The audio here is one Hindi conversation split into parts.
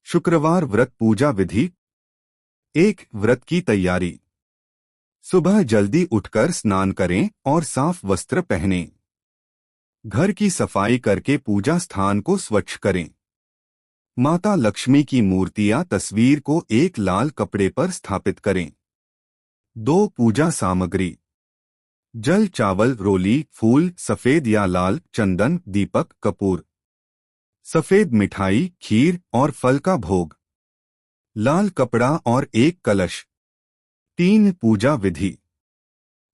शुक्रवार व्रत पूजा विधि। 1. व्रत की तैयारी। सुबह जल्दी उठकर स्नान करें और साफ वस्त्र पहनें। घर की सफाई करके पूजा स्थान को स्वच्छ करें। माता लक्ष्मी की मूर्ति या तस्वीर को एक लाल कपड़े पर स्थापित करें। 2. पूजा सामग्री। जल, चावल, रोली, फूल, सफेद या लाल चंदन, दीपक, कपूर। सफेद मिठाई, खीर और फल का भोग। लाल कपड़ा और एक कलश। 3. पूजा विधि।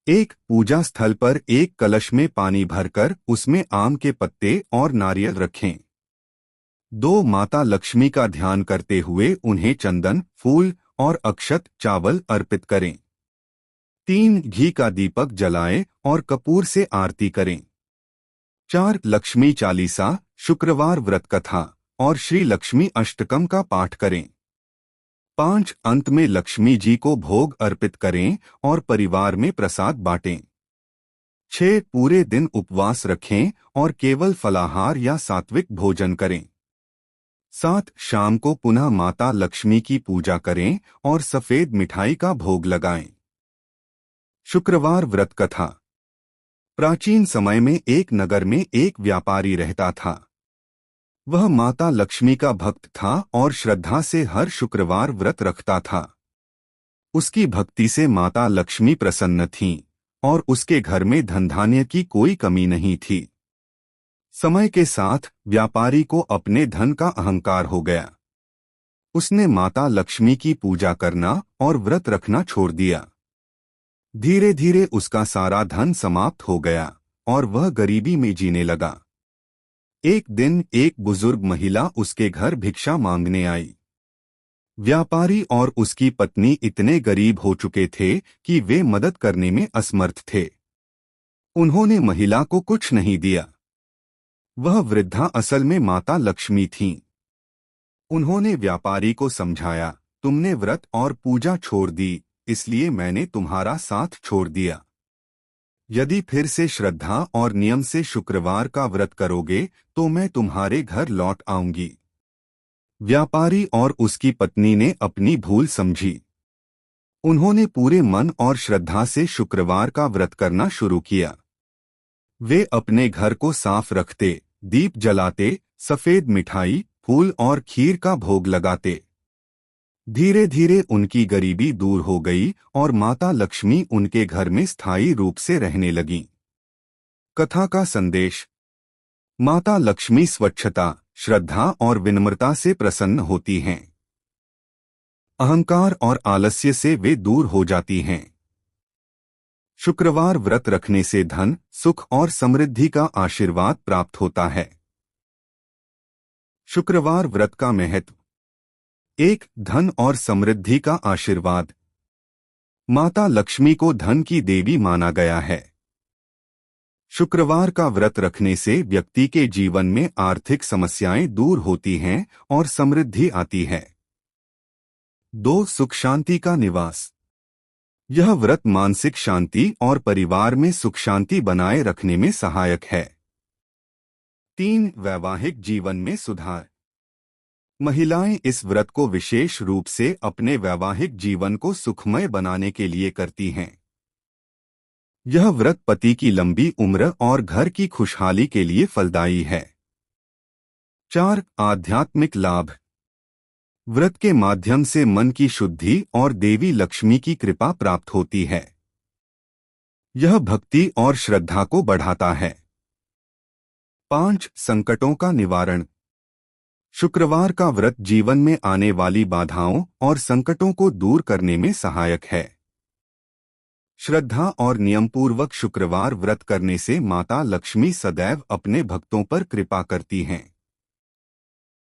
1. पूजा स्थल पर एक कलश में पानी भरकर उसमें आम के पत्ते और नारियल रखें। 2. माता लक्ष्मी का ध्यान करते हुए उन्हें चंदन, फूल और अक्षत चावल अर्पित करें। 3. घी का दीपक जलाएं और कपूर से आरती करें। 4. लक्ष्मी चालीसा, शुक्रवार व्रत कथा और श्री लक्ष्मी अष्टकम का पाठ करें। 5. अंत में लक्ष्मी जी को भोग अर्पित करें और परिवार में प्रसाद बांटें। 6. पूरे दिन उपवास रखें और केवल फलाहार या सात्विक भोजन करें। 7. शाम को पुनः माता लक्ष्मी की पूजा करें और सफेद मिठाई का भोग लगाएं। शुक्रवार व्रत कथा। प्राचीन समय में एक नगर में एक व्यापारी रहता था। वह माता लक्ष्मी का भक्त था और श्रद्धा से हर शुक्रवार व्रत रखता था। उसकी भक्ति से माता लक्ष्मी प्रसन्न थीं और उसके घर में धन धान्य की कोई कमी नहीं थी। समय के साथ व्यापारी को अपने धन का अहंकार हो गया। उसने माता लक्ष्मी की पूजा करना और व्रत रखना छोड़ दिया। धीरे धीरे उसका सारा धन समाप्त हो गया और वह गरीबी में जीने लगा। एक दिन एक बुजुर्ग महिला उसके घर भिक्षा मांगने आई। व्यापारी और उसकी पत्नी इतने गरीब हो चुके थे कि वे मदद करने में असमर्थ थे। उन्होंने महिला को कुछ नहीं दिया। वह वृद्धा असल में माता लक्ष्मी थीं। उन्होंने व्यापारी को समझाया, तुमने व्रत और पूजा छोड़ दी, इसलिए मैंने तुम्हारा साथ छोड़ दिया। यदि फिर से श्रद्धा और नियम से शुक्रवार का व्रत करोगे तो मैं तुम्हारे घर लौट आऊंगी। व्यापारी और उसकी पत्नी ने अपनी भूल समझी। उन्होंने पूरे मन और श्रद्धा से शुक्रवार का व्रत करना शुरू किया। वे अपने घर को साफ रखते, दीप जलाते, सफेद मिठाई, फूल और खीर का भोग लगाते। धीरे धीरे उनकी गरीबी दूर हो गई और माता लक्ष्मी उनके घर में स्थायी रूप से रहने लगीं। कथा का संदेश। माता लक्ष्मी स्वच्छता, श्रद्धा और विनम्रता से प्रसन्न होती हैं। अहंकार और आलस्य से वे दूर हो जाती हैं। शुक्रवार व्रत रखने से धन, सुख और समृद्धि का आशीर्वाद प्राप्त होता है। शुक्रवार व्रत का महत्व। 1. धन और समृद्धि का आशीर्वाद। माता लक्ष्मी को धन की देवी माना गया है। शुक्रवार का व्रत रखने से व्यक्ति के जीवन में आर्थिक समस्याएं दूर होती हैं और समृद्धि आती है। 2. सुख शांति का निवास। यह व्रत मानसिक शांति और परिवार में सुख शांति बनाए रखने में सहायक है। 3. वैवाहिक जीवन में सुधार। महिलाएं इस व्रत को विशेष रूप से अपने वैवाहिक जीवन को सुखमय बनाने के लिए करती हैं। यह व्रत पति की लंबी उम्र और घर की खुशहाली के लिए फलदायी है। 4. आध्यात्मिक लाभ। व्रत के माध्यम से मन की शुद्धि और देवी लक्ष्मी की कृपा प्राप्त होती है। यह भक्ति और श्रद्धा को बढ़ाता है। 5. संकटों का निवारण। शुक्रवार का व्रत जीवन में आने वाली बाधाओं और संकटों को दूर करने में सहायक है। श्रद्धा और नियमपूर्वक शुक्रवार व्रत करने से माता लक्ष्मी सदैव अपने भक्तों पर कृपा करती हैं।